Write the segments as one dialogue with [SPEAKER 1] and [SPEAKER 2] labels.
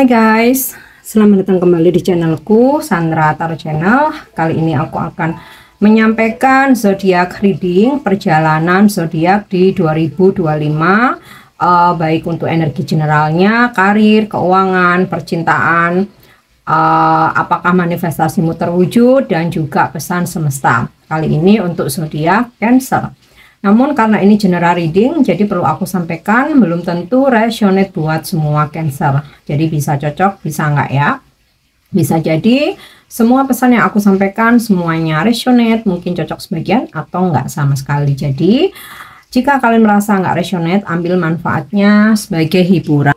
[SPEAKER 1] Hai guys, selamat datang kembali di channelku Sandra Tarot Channel. Kali ini aku akan menyampaikan zodiak reading perjalanan zodiak di 2025, baik untuk energi generalnya, karir, keuangan, percintaan, apakah manifestasimu terwujud, dan juga pesan semesta. Kali ini untuk zodiak Cancer. Namun karena ini general reading, jadi perlu aku sampaikan belum tentu resonate buat semua Cancer. Jadi bisa cocok, bisa enggak ya. Bisa jadi semua pesan yang aku sampaikan semuanya resonate, mungkin cocok sebagian atau enggak sama sekali. Jadi jika kalian merasa enggak resonate, ambil manfaatnya sebagai hiburan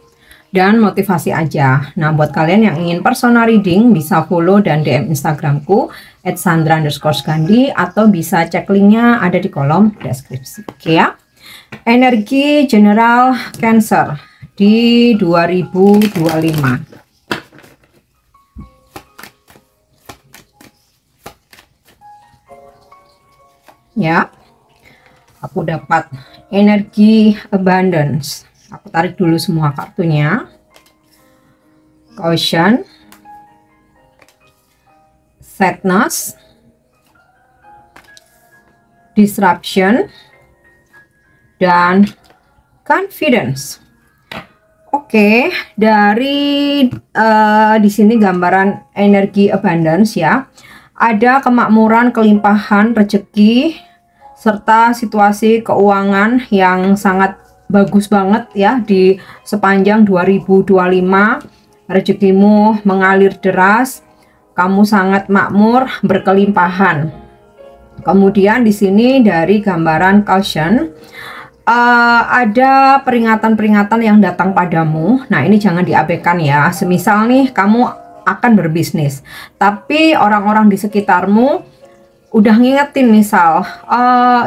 [SPEAKER 1] dan motivasi aja. Nah, buat kalian yang ingin personal reading bisa follow dan DM Instagramku @sandra_gandhi atau bisa cek linknya ada di kolom deskripsi. Oke ya. Energi general Cancer di 2025. Ya. Aku dapat energi abundance. Aku tarik dulu semua kartunya. Caution, sadness, disruption, dan confidence. Oke, dari di sini gambaran energi abundance ya. Ada kemakmuran, kelimpahan, rezeki, serta situasi keuangan yang sangat bagus banget ya di sepanjang 2025. Rezekimu mengalir deras, kamu sangat makmur, berkelimpahan. Kemudian di sini dari gambaran caution, ada peringatan-peringatan yang datang padamu. Nah, ini jangan diabaikan ya. Semisal nih kamu akan berbisnis, tapi orang-orang di sekitarmu udah ngingetin misal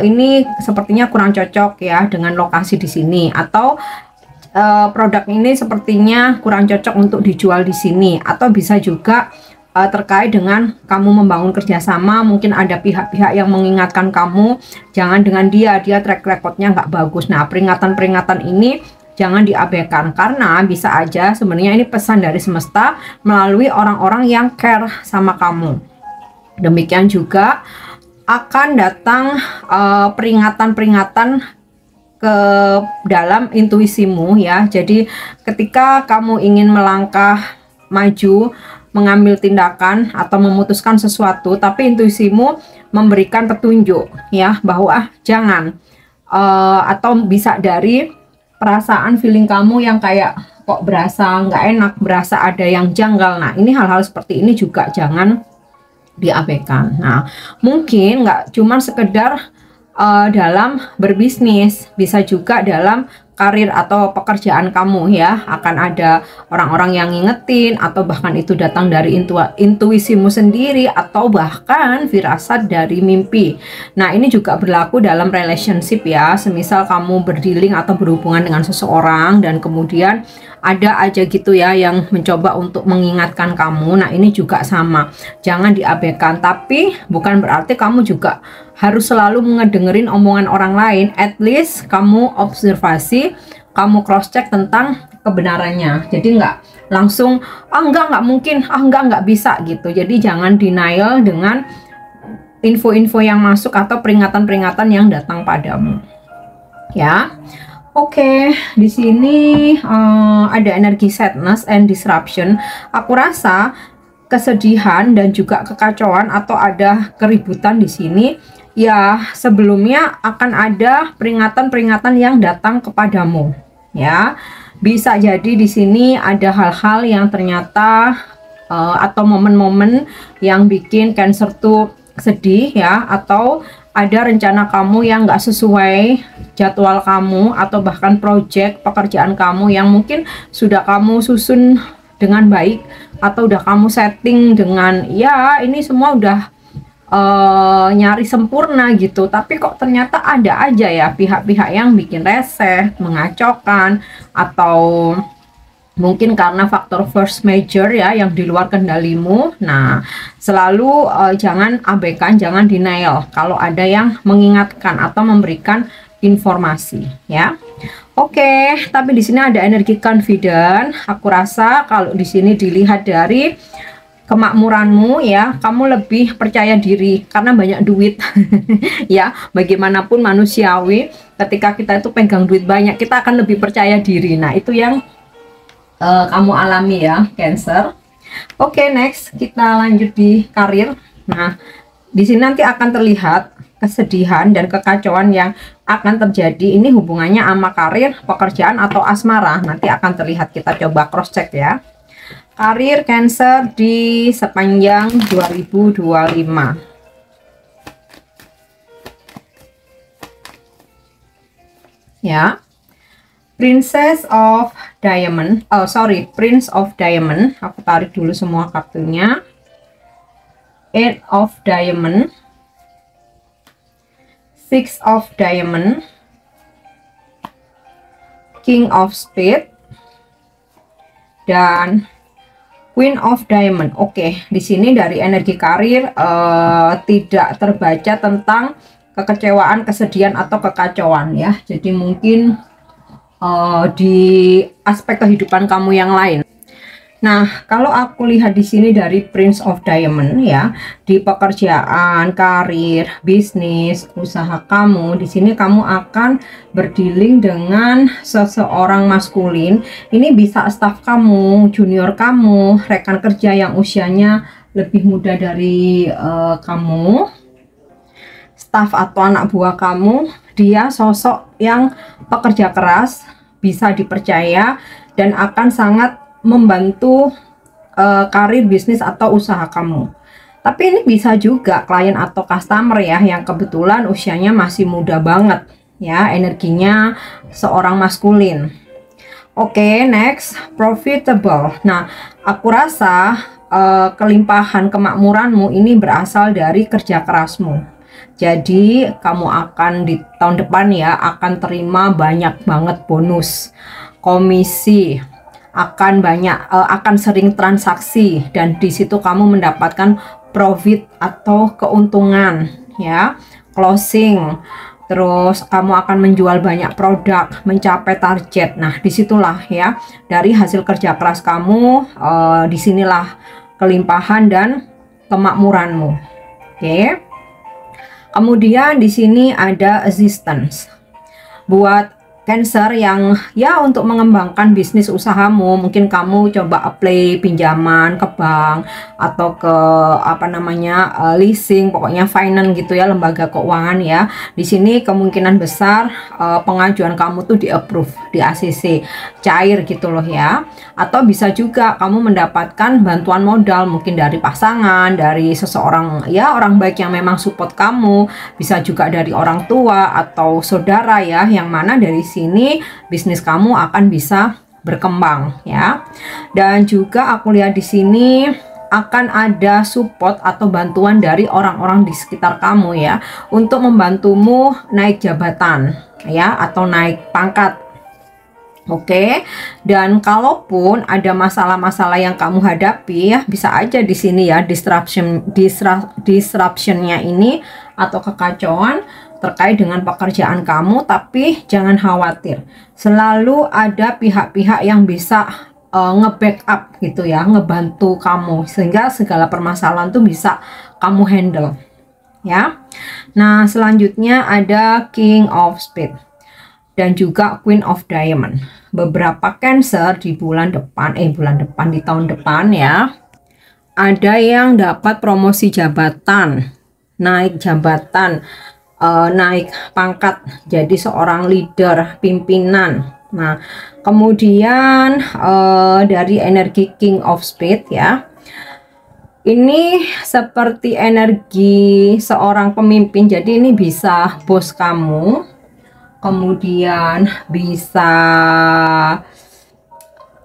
[SPEAKER 1] ini sepertinya kurang cocok ya dengan lokasi di sini, atau produk ini sepertinya kurang cocok untuk dijual di sini, atau bisa juga terkait dengan kamu membangun kerjasama, mungkin ada pihak-pihak yang mengingatkan kamu jangan dengan dia track recordnya nggak bagus. Nah, peringatan-peringatan ini jangan diabaikan karena bisa aja sebenarnya ini pesan dari semesta melalui orang-orang yang care sama kamu. Demikian juga akan datang peringatan-peringatan ke dalam intuisimu ya. Jadi ketika kamu ingin melangkah maju, mengambil tindakan atau memutuskan sesuatu, tapi intuisimu memberikan petunjuk ya bahwa jangan, atau bisa dari perasaan feeling kamu yang kayak kok berasa nggak enak, berasa ada yang janggal. Nah, ini hal-hal seperti ini juga jangan diabaikan. Nah, mungkin nggak cuma sekedar dalam berbisnis, bisa juga dalam karir atau pekerjaan kamu ya. Akan ada orang-orang yang ngingetin, atau bahkan itu datang dari intuisimu sendiri, atau bahkan firasat dari mimpi. Nah, ini juga berlaku dalam relationship ya. Semisal kamu berdealing atau berhubungan dengan seseorang dan kemudian ada aja gitu ya yang mencoba untuk mengingatkan kamu. Nah, ini juga sama, jangan diabaikan. Tapi bukan berarti kamu juga harus selalu ngedengerin omongan orang lain. At least kamu observasi, kamu cross check tentang kebenarannya. Jadi nggak langsung enggak mungkin, enggak bisa gitu. Jadi jangan denial dengan info-info yang masuk atau peringatan-peringatan yang datang padamu ya. Oke, di sini ada energi sadness and disruption. Aku rasa kesedihan dan juga kekacauan atau ada keributan di sini. Ya, sebelumnya akan ada peringatan-peringatan yang datang kepadamu. Ya, bisa jadi di sini ada hal-hal yang ternyata atau momen-momen yang bikin Cancer tuh sedih ya, atau ada rencana kamu yang nggak sesuai jadwal kamu, atau bahkan project pekerjaan kamu yang mungkin sudah kamu susun dengan baik, atau udah kamu setting dengan ya ini semua udah nyari sempurna gitu, tapi kok ternyata ada aja ya pihak-pihak yang bikin reseh, mengacaukan, atau mungkin karena faktor force major ya yang di luar kendalimu. Nah, selalu jangan abaikan, jangan denial kalau ada yang mengingatkan atau memberikan informasi ya. Oke, tapi di sini ada energi confident. Aku rasa kalau di sini dilihat dari kemakmuranmu ya, kamu lebih percaya diri karena banyak duit. Ya, bagaimanapun manusiawi, ketika kita itu pegang duit banyak, kita akan lebih percaya diri. Nah, itu yang kamu alami ya, Cancer. Oke, next kita lanjut di karir. Nah, di sini nanti akan terlihat kesedihan dan kekacauan yang akan terjadi. Ini hubungannya sama karir, pekerjaan, atau asmara. Nanti akan terlihat, kita coba cross check ya. Karir Cancer di sepanjang 2025. Ya. Princess of Diamond. Oh, sorry, Prince of Diamond. Aku tarik dulu semua kartunya. Eight of Diamond. Six of Diamond, King of Spade, dan Queen of Diamond. Oke, di sini dari energi karir tidak terbaca tentang kekecewaan, kesedihan, atau kekacauan ya. Jadi mungkin di aspek kehidupan kamu yang lain. Nah, kalau aku lihat di sini dari Prince of Diamond ya, di pekerjaan, karir, bisnis, usaha kamu, di sini kamu akan berdealing dengan seseorang maskulin. Ini bisa staf kamu, junior kamu, rekan kerja yang usianya lebih muda dari kamu, staf atau anak buah kamu. Dia sosok yang pekerja keras, bisa dipercaya, dan akan sangat membantu karir, bisnis, atau usaha kamu. Tapi ini bisa juga klien atau customer ya, yang kebetulan usianya masih muda banget ya, energinya seorang maskulin. Oke, next, profitable. Nah, aku rasa kelimpahan kemakmuranmu ini berasal dari kerja kerasmu. Jadi kamu akan di tahun depan ya, akan terima banyak banget bonus, komisi, akan banyak, akan sering transaksi, dan di situ kamu mendapatkan profit atau keuntungan ya, closing. Terus kamu akan menjual banyak produk, mencapai target. Nah, disitulah ya, dari hasil kerja keras kamu, disinilah kelimpahan dan kemakmuranmu. Oke. Kemudian di sini ada assistance buat Cancer yang ya untuk mengembangkan bisnis usahamu. Mungkin kamu coba apply pinjaman ke bank atau ke apa namanya leasing, pokoknya finance gitu ya, lembaga keuangan ya. Di sini kemungkinan besar pengajuan kamu tuh di approve, di ACC, cair gitu loh ya. Atau bisa juga kamu mendapatkan bantuan modal, mungkin dari pasangan, dari seseorang ya, orang baik yang memang support kamu. Bisa juga dari orang tua atau saudara ya, yang mana dari sini bisnis kamu akan bisa berkembang ya. Dan juga aku lihat di sini akan ada support atau bantuan dari orang-orang di sekitar kamu ya, untuk membantumu naik jabatan ya, atau naik pangkat. Oke, dan kalaupun ada masalah-masalah yang kamu hadapi ya, bisa aja di sini ya, disruptionnya ini atau kekacauan terkait dengan pekerjaan kamu. Tapi jangan khawatir, selalu ada pihak-pihak yang bisa nge-backup gitu ya, ngebantu kamu, sehingga segala permasalahan tuh bisa kamu handle ya. Nah, selanjutnya ada King of Spades dan juga Queen of Diamond. Beberapa Cancer di bulan depan, di tahun depan ya, ada yang dapat promosi jabatan, naik jabatan, naik pangkat jadi seorang leader, pimpinan. Nah, kemudian dari energi King of Spades ya, ini seperti energi seorang pemimpin. Jadi ini bisa bos kamu, kemudian bisa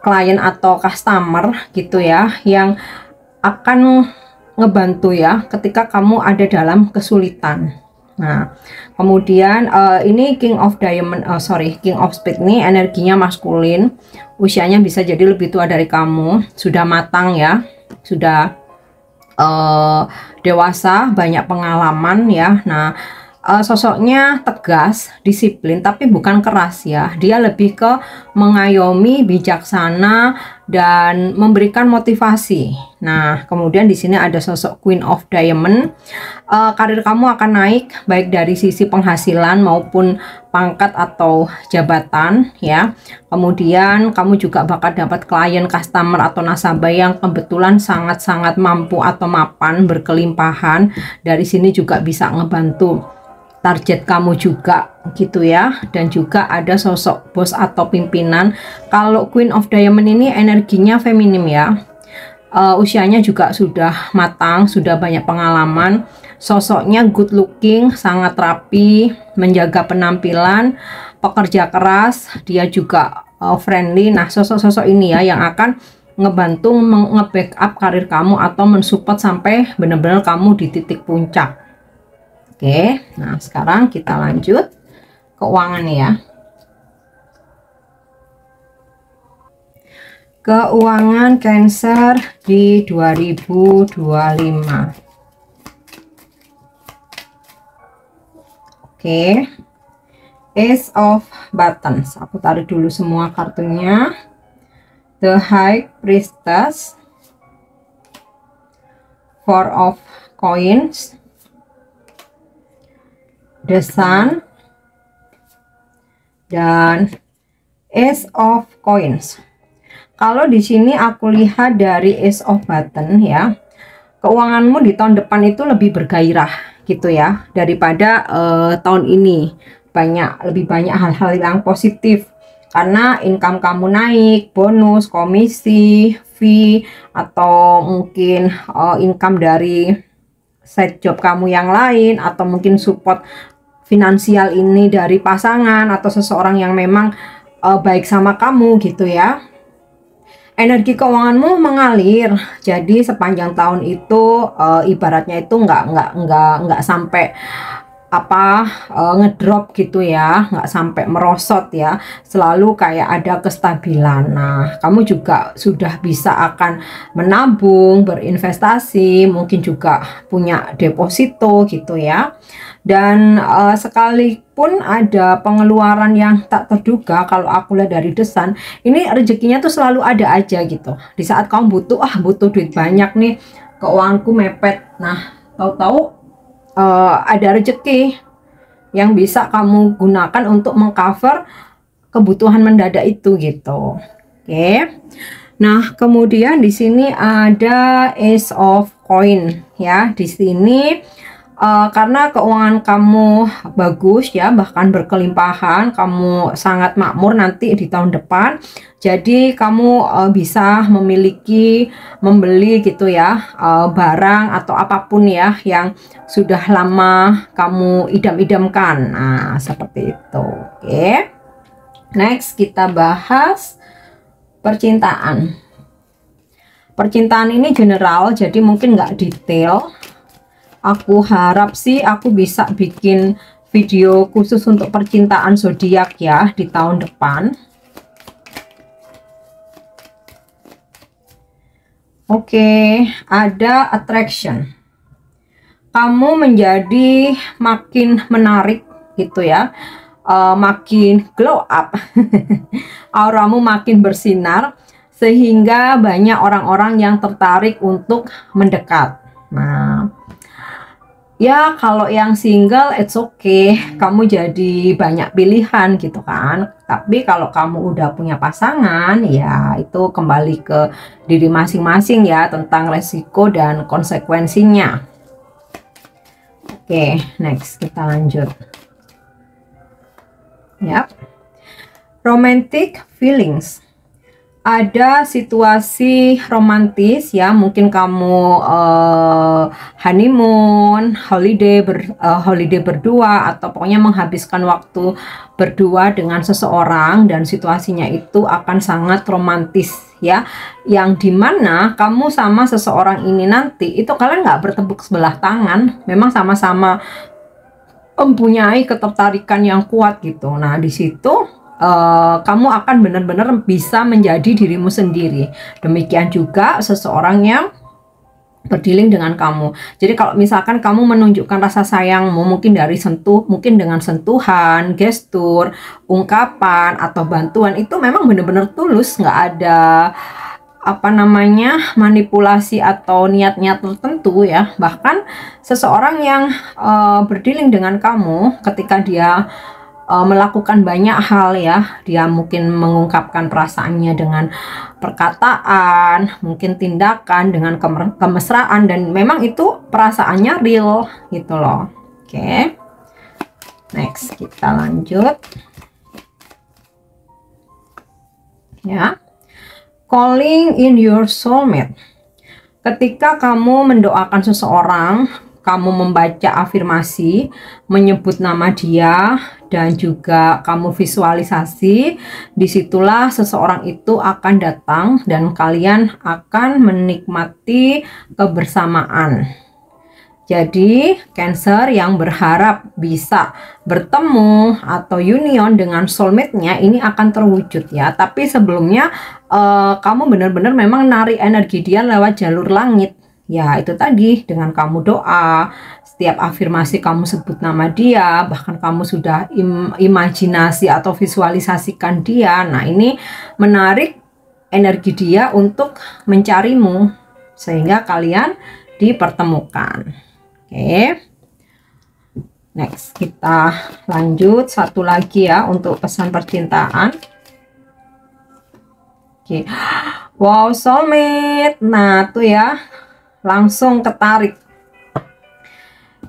[SPEAKER 1] klien atau customer gitu ya, yang akan ngebantu ya ketika kamu ada dalam kesulitan. Nah, kemudian ini King of Diamond, King of Spades ini energinya maskulin, usianya bisa jadi lebih tua dari kamu, sudah matang ya, sudah dewasa, banyak pengalaman ya. Nah, sosoknya tegas, disiplin, tapi bukan keras ya. Dia lebih ke mengayomi, bijaksana, dan memberikan motivasi. Nah, kemudian di sini ada sosok Queen of Diamond. Karir kamu akan naik baik dari sisi penghasilan maupun pangkat atau jabatan ya. Kemudian kamu juga bakal dapat klien, customer atau nasabah yang kebetulan sangat-sangat mampu atau mapan, berkelimpahan. Dari sini juga bisa ngebantu target kamu juga gitu ya. Dan juga ada sosok bos atau pimpinan. Kalau Queen of Diamond ini energinya feminim ya, usianya juga sudah matang, sudah banyak pengalaman, sosoknya good looking, sangat rapi, menjaga penampilan, pekerja keras, dia juga friendly. Nah, sosok-sosok ini ya yang akan ngebantu nge-backup karir kamu atau mensupport sampai benar-benar kamu di titik puncak. Oke, nah sekarang kita lanjut keuangan ya. Keuangan Cancer di 2025. Oke, Ace of Buttons. Aku tarik dulu semua kartunya. The High Priestess, Four of Coins, The Sun, dan Ace of Coins. Kalau di sini aku lihat dari Ace of Button ya, keuanganmu di tahun depan itu lebih bergairah gitu ya daripada tahun ini. Lebih banyak hal-hal yang positif karena income kamu naik, bonus, komisi, fee, atau mungkin income dari side job kamu yang lain, atau mungkin support finansial ini dari pasangan atau seseorang yang memang baik sama kamu gitu ya. Energi keuanganmu mengalir, jadi sepanjang tahun itu ibaratnya itu nggak sampai ngedrop gitu ya, nggak sampai merosot ya, selalu kayak ada kestabilan. Nah, kamu juga sudah bisa akan menabung, berinvestasi, mungkin juga punya deposito gitu ya. Dan sekalipun ada pengeluaran yang tak terduga, kalau aku lihat dari desan, ini rezekinya tuh selalu ada aja gitu. Di saat kamu butuh duit banyak nih, keuanganku mepet. Nah, tahu-tahu ada rezeki yang bisa kamu gunakan untuk mengcover kebutuhan mendadak itu gitu. Oke. Nah, kemudian di sini ada Ace of Coin ya. Di sini karena keuangan kamu bagus ya, bahkan berkelimpahan, kamu sangat makmur nanti di tahun depan. Jadi kamu bisa membeli gitu ya, barang atau apapun ya yang sudah lama kamu idam-idamkan. Nah, seperti itu. Oke. Next kita bahas percintaan. Percintaan ini general, jadi mungkin nggak detail. Aku harap sih aku bisa bikin video khusus untuk percintaan zodiak ya di tahun depan. Oke, ada attraction. Kamu menjadi makin menarik gitu ya, makin glow up. Auramu makin bersinar sehingga banyak orang-orang yang tertarik untuk mendekat. Nah, ya kalau yang single it's okay, kamu jadi banyak pilihan gitu kan. Tapi kalau kamu udah punya pasangan ya itu kembali ke diri masing-masing ya, tentang resiko dan konsekuensinya. Oke, next kita lanjut. Yap. Romantic feelings. Ada situasi romantis ya, mungkin kamu honeymoon, holiday berdua, atau pokoknya menghabiskan waktu berdua dengan seseorang, dan situasinya itu akan sangat romantis ya, yang dimana kamu sama seseorang ini nanti itu kalian nggak bertepuk sebelah tangan, memang sama-sama mempunyai ketertarikan yang kuat gitu. Nah, di situ kamu akan benar-benar bisa menjadi dirimu sendiri. Demikian juga seseorang yang berdealing dengan kamu. Jadi kalau misalkan kamu menunjukkan rasa sayangmu mungkin dari mungkin dengan sentuhan, gestur, ungkapan atau bantuan, itu memang benar-benar tulus, nggak ada apa namanya manipulasi atau niat-niat tertentu ya. Bahkan seseorang yang berdealing dengan kamu, ketika dia melakukan banyak hal ya, dia mungkin mengungkapkan perasaannya dengan perkataan, mungkin tindakan, dengan kemesraan, dan memang itu perasaannya real gitu loh. Oke, next kita lanjut ya. Calling in your soulmate. Ketika kamu mendoakan seseorang, kamu membaca afirmasi, menyebut nama dia, dan juga kamu visualisasi, disitulah seseorang itu akan datang dan kalian akan menikmati kebersamaan. Jadi Cancer yang berharap bisa bertemu atau union dengan soulmate-nya ini akan terwujud ya. Tapi sebelumnya kamu benar-benar memang narik energi dia lewat jalur langit. Ya itu tadi, dengan kamu doa, setiap afirmasi kamu sebut nama dia, bahkan kamu sudah imajinasi atau visualisasikan dia. Nah ini menarik energi dia untuk mencarimu sehingga kalian dipertemukan. Oke, next kita lanjut satu lagi ya untuk pesan percintaan. Oke, wow, soulmate. Nah tuh ya, langsung ketarik.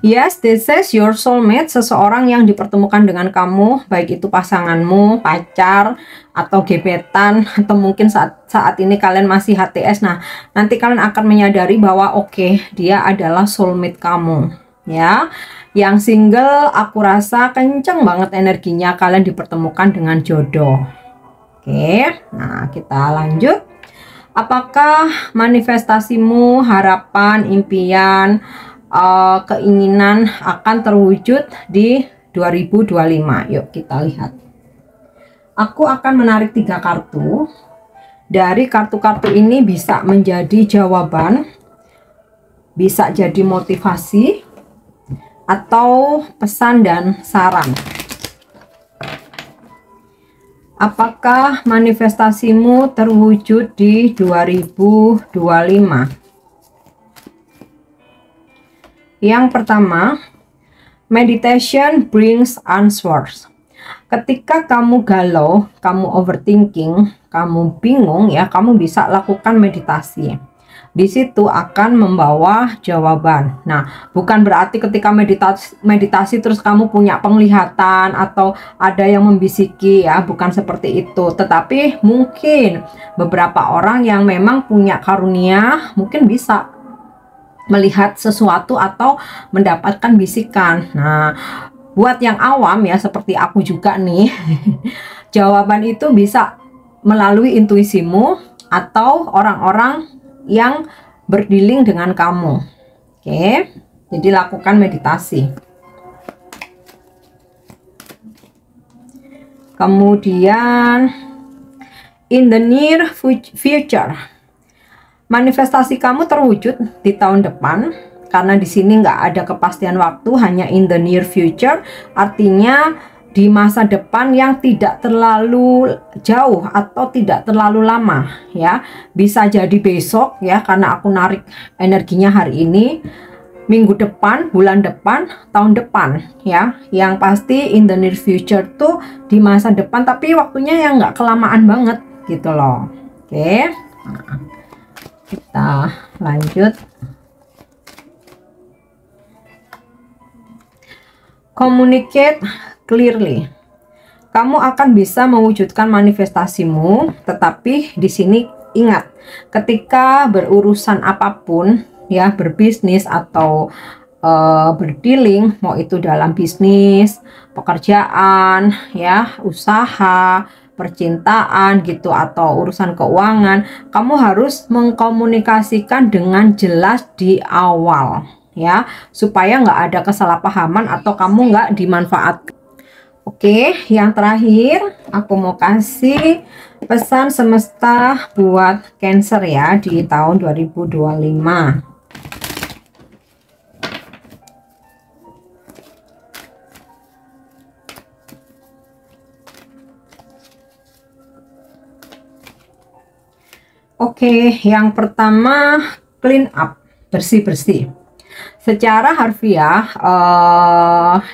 [SPEAKER 1] Yes, this is your soulmate, seseorang yang dipertemukan dengan kamu, baik itu pasanganmu, pacar, atau gebetan, atau mungkin saat ini kalian masih HTS. Nah, nanti kalian akan menyadari bahwa oke, dia adalah soulmate kamu ya. Yang single, aku rasa kenceng banget energinya, kalian dipertemukan dengan jodoh. Oke, nah kita lanjut. Apakah manifestasimu, harapan, impian, keinginan akan terwujud di 2025? Yuk kita lihat. Aku akan menarik 3 kartu. Dari kartu-kartu ini bisa menjadi jawaban, bisa jadi motivasi, atau pesan dan saran. Apakah manifestasimu terwujud di 2025? Yang pertama, meditation brings answers. Ketika kamu galau, kamu overthinking, kamu bingung ya, kamu bisa lakukan meditasi. Di situ akan membawa jawaban. Nah, bukan berarti ketika meditasi terus kamu punya penglihatan atau ada yang membisiki ya, bukan seperti itu. Tetapi mungkin beberapa orang yang memang punya karunia mungkin bisa melihat sesuatu atau mendapatkan bisikan. Nah, buat yang awam ya seperti aku juga nih, jawaban itu bisa melalui intuisimu atau orang-orang yang berdealing dengan kamu. Oke, jadi lakukan meditasi. Kemudian in the near future, manifestasi kamu terwujud di tahun depan, karena di sini nggak ada kepastian waktu, hanya in the near future, artinya di masa depan yang tidak terlalu jauh atau tidak terlalu lama ya. Bisa jadi besok ya, karena aku narik energinya hari ini, minggu depan, bulan depan, tahun depan ya. Yang pasti in the near future tuh di masa depan, tapi waktunya yang nggak kelamaan banget gitu loh. Oke, nah, kita lanjut. Communicate clearly. Kamu akan bisa mewujudkan manifestasimu, tetapi di sini ingat, ketika berurusan apapun ya, berbisnis atau berdealing, mau itu dalam bisnis, pekerjaan ya, usaha, percintaan gitu, atau urusan keuangan, kamu harus mengkomunikasikan dengan jelas di awal ya, supaya nggak ada kesalahpahaman atau kamu nggak dimanfaatkan. Oke, yang terakhir aku mau kasih pesan semesta buat Cancer ya di tahun 2025. Oke, yang pertama clean up, bersih-bersih. Secara harfiah,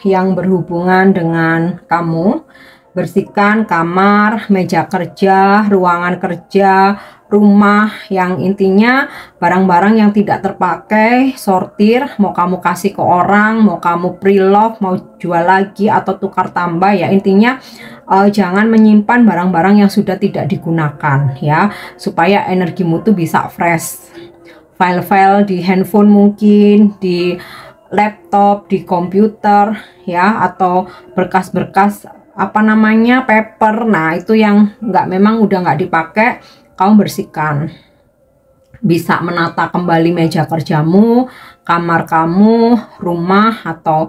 [SPEAKER 1] yang berhubungan dengan kamu, bersihkan kamar, meja kerja, ruangan kerja, rumah, yang intinya barang-barang yang tidak terpakai, sortir, mau kamu kasih ke orang, mau kamu pre-love, mau jual lagi atau tukar tambah, ya intinya jangan menyimpan barang-barang yang sudah tidak digunakan ya, supaya energimu tuh bisa fresh. File-file di handphone mungkin, di laptop, di komputer ya, atau berkas-berkas apa namanya paper, nah itu yang memang udah nggak dipakai, kamu bersihkan. Bisa menata kembali meja kerjamu, kamar kamu, rumah, atau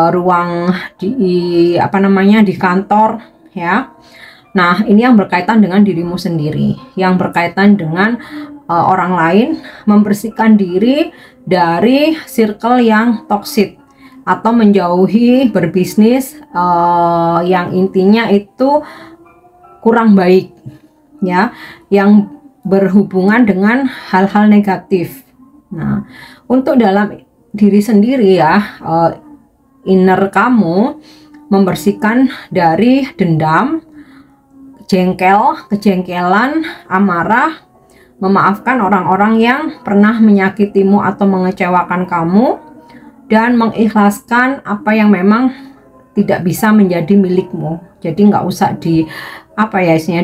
[SPEAKER 1] ruang di apa namanya di kantor ya. Nah, ini yang berkaitan dengan dirimu sendiri, yang berkaitan dengan orang lain, membersihkan diri dari circle yang toksik atau menjauhi berbisnis yang intinya itu kurang baik ya, yang berhubungan dengan hal-hal negatif. Nah, untuk dalam diri sendiri ya, inner kamu, membersihkan dari dendam, jengkel, kejengkelan, amarah, memaafkan orang-orang yang pernah menyakitimu atau mengecewakan kamu, dan mengikhlaskan apa yang memang tidak bisa menjadi milikmu. Jadi nggak usah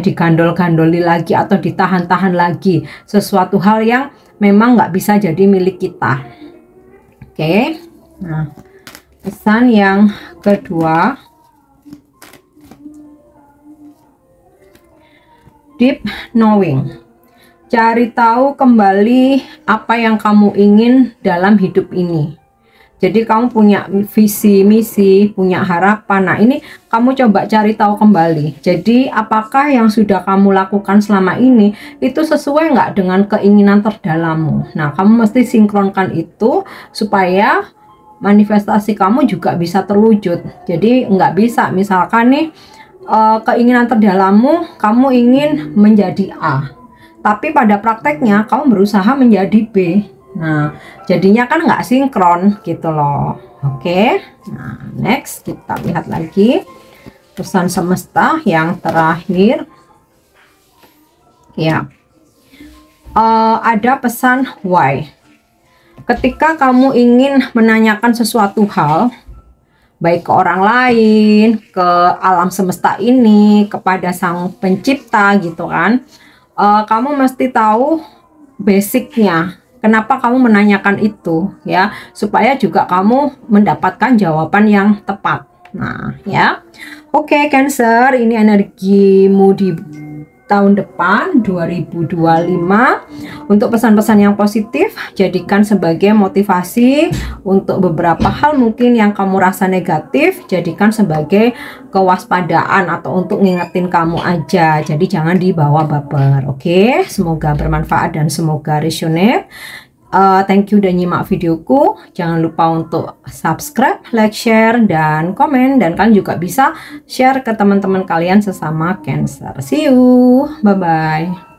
[SPEAKER 1] digandol-gandoli lagi atau ditahan-tahan lagi sesuatu hal yang memang nggak bisa jadi milik kita. Oke, nah pesan yang kedua, deep knowing. Cari tahu kembali apa yang kamu ingin dalam hidup ini. Jadi kamu punya visi, misi, punya harapan. Nah, ini kamu coba cari tahu kembali. Jadi apakah yang sudah kamu lakukan selama ini itu sesuai nggak dengan keinginan terdalammu. Nah, kamu mesti sinkronkan itu supaya manifestasi kamu juga bisa terwujud. Jadi nggak bisa misalkan nih keinginan terdalammu kamu ingin menjadi A, tapi pada prakteknya kamu berusaha menjadi B. Nah, jadinya kan nggak sinkron gitu loh. Oke, nah next kita lihat lagi pesan semesta yang terakhir ya. Ada pesan why. Ketika kamu ingin menanyakan sesuatu hal, baik ke orang lain, ke alam semesta ini, kepada sang pencipta gitu kan, kamu mesti tahu basicnya. Kenapa kamu menanyakan itu ya, supaya juga kamu mendapatkan jawaban yang tepat. Nah ya, oke Cancer, ini energimu di tahun depan 2025. Untuk pesan-pesan yang positif, jadikan sebagai motivasi. Untuk beberapa hal mungkin yang kamu rasa negatif, jadikan sebagai kewaspadaan atau untuk ngingetin kamu aja. Jadi jangan dibawa baper. Oke, semoga bermanfaat dan semoga resonate. Thank you udah nyimak videoku. Jangan lupa untuk subscribe, like, share, dan komen. Dan kalian juga bisa share ke teman-teman kalian sesama Cancer. See you, bye-bye.